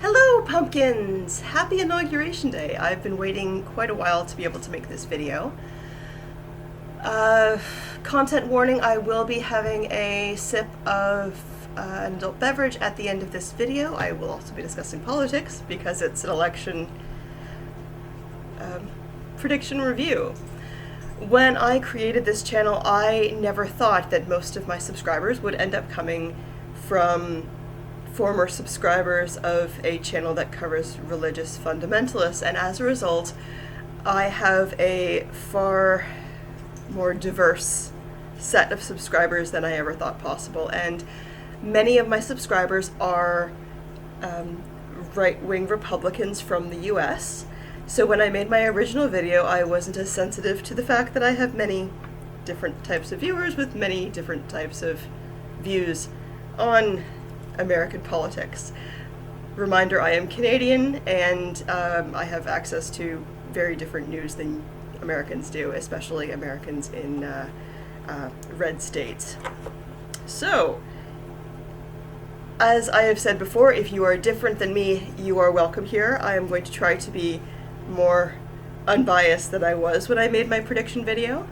Hello, pumpkins! Happy Inauguration Day! I've been waiting quite a while to be able to make this video. Uh, Content warning, I will be having a sip of an adult beverage at the end of this video. I will also be discussing politics because it's an election prediction review. When I created this channel, I never thought that most of my subscribers would end up coming from former subscribers of a channel that covers religious fundamentalists, and as a result, I have a far more diverse set of subscribers than I ever thought possible, and many of my subscribers are right-wing Republicans from the US. So when I made my original video, I wasn't as sensitive to the fact that I have many different types of viewers with many different types of views on American politics. Reminder, I am Canadian, and I have access to very different news than Americans do, especially Americans in red states. So, as I have said before, if you are different than me, you are welcome here. I am going to try to be more unbiased than I was when I made my prediction video.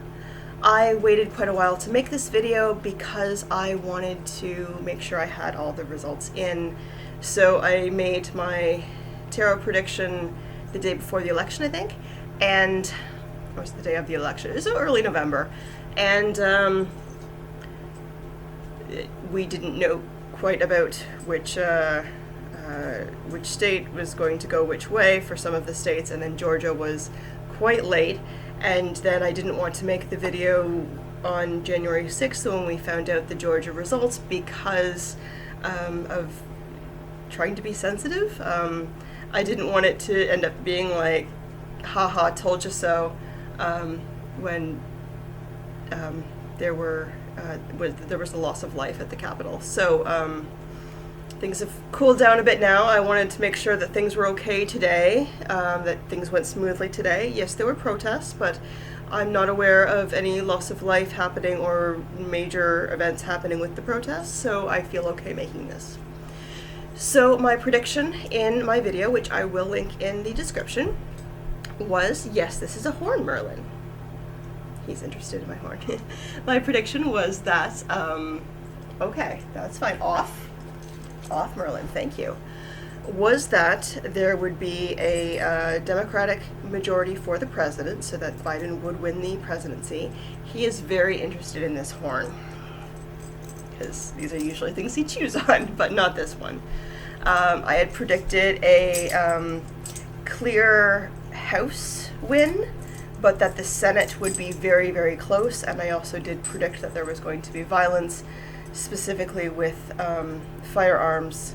I waited quite a while to make this video because I wanted to make sure I had all the results in. So I made my tarot prediction the day before the election, I think, and or was it the day of the election? It was early November, and we didn't know quite about which state was going to go which way for some of the states, and then Georgia was quite late. And then I didn't want to make the video on January 6th when we found out the Georgia results because of trying to be sensitive. I didn't want it to end up being like, haha, told you so, when there was a loss of life at the Capitol. So things have cooled down a bit now. I wanted to make sure that things were okay today, that things went smoothly today. Yes, there were protests, but I'm not aware of any loss of life happening or major events happening with the protests, so I feel okay making this. So my prediction in my video, which I will link in the description, was, yes, this is a horn Merlin. He's interested in my horn. My prediction was that, okay, that's fine, off Merlin, thank you, was that there would be a Democratic majority for the president, so that Biden would win the presidency. He is very interested in this horn, because these are usually things he chews on, but not this one. I had predicted a clear House win, but that the Senate would be very, very close, and I also did predict that there was going to be violence, specifically with firearms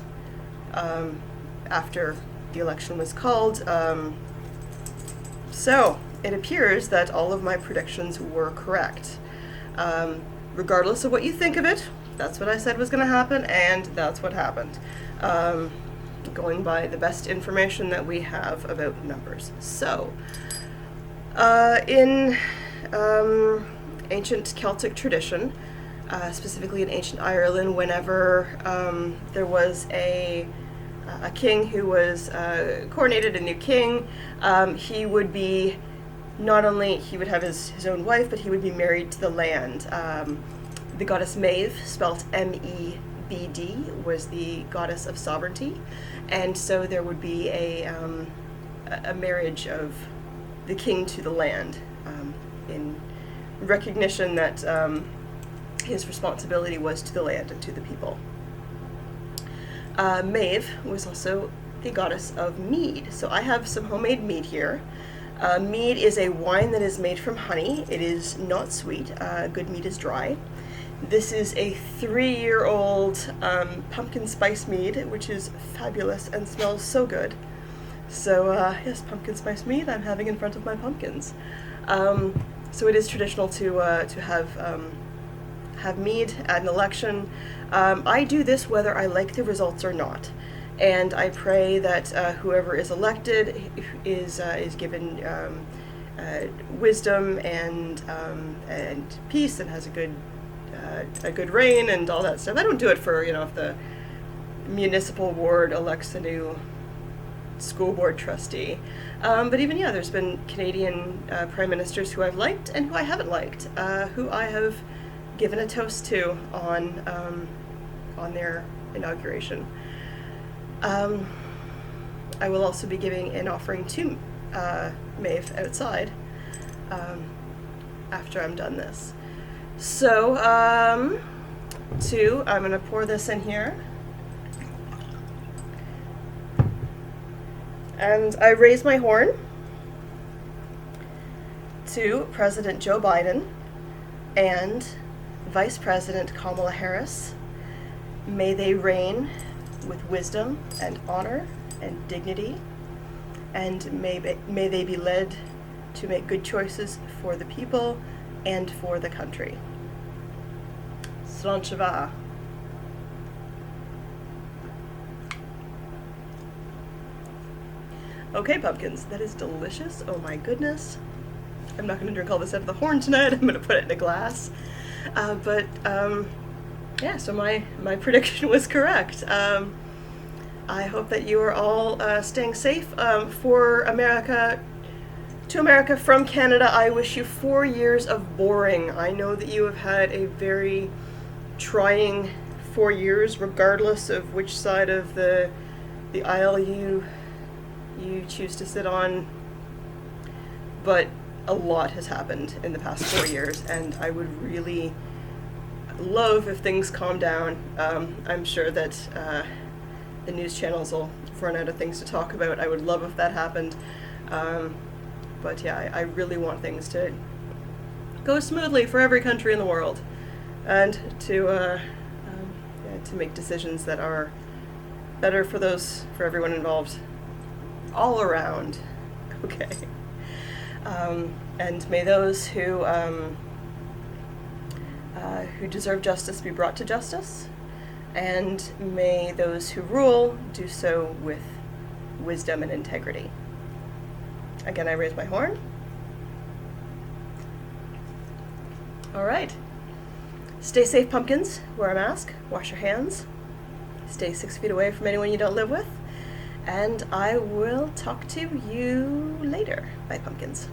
after the election was called. So it appears that all of my predictions were correct. Regardless of what you think of it, that's what I said was going to happen, and that's what happened. Going by the best information that we have about numbers. So, in ancient Celtic tradition, specifically in ancient Ireland, whenever there was a king who was coronated a new king, he would be, not only he would have his own wife, but he would be married to the land. The goddess Maeve, spelt M-E-B-D, was the goddess of sovereignty, and so there would be a marriage of the king to the land in recognition that his responsibility was to the land and to the people. Maeve was also the goddess of mead. So I have some homemade mead here. Mead is a wine that is made from honey. It is not sweet. Good mead is dry. This is a 3-year-old pumpkin spice mead, which is fabulous and smells so good. So yes, pumpkin spice mead I'm having in front of my pumpkins. So it is traditional to have mead at an election. I do this whether I like the results or not, and I pray that whoever is elected is given wisdom and peace and has a good reign and all that stuff. I don't do it for, if the municipal ward elects a new school board trustee. But even, yeah, there's been Canadian prime ministers who I've liked and who I haven't liked, who I have given a toast to on their inauguration. I will also be giving an offering to Maeve outside after I'm done this. So, I'm going to pour this in here. And I raise my horn to President Joe Biden and Vice President Kamala Harris. May they reign with wisdom and honor and dignity, and may they be led to make good choices for the people and for the country. Slanchava. Okay, pumpkins, that is delicious. Oh my goodness. I'm not going to drink all this out of the horn tonight. I'm going to put it in a glass. Yeah, so my prediction was correct. I hope that you are all staying safe. For America, to America from Canada, I wish you 4 years of boring. I know that you have had a very trying 4 years, regardless of which side of the aisle you choose to sit on. But a lot has happened in the past 4 years, and I would really love if things calm down. I'm sure that the news channels will run out of things to talk about. I would love if that happened. But yeah, I really want things to go smoothly for every country in the world, and to make decisions that are better for everyone involved, all around. Okay. And may those who deserve justice be brought to justice, and may those who rule do so with wisdom and integrity. Again, I raise my horn. All right. Stay safe, pumpkins. Wear a mask. Wash your hands. Stay 6 feet away from anyone you don't live with. And I will talk to you later. Bye, pumpkins.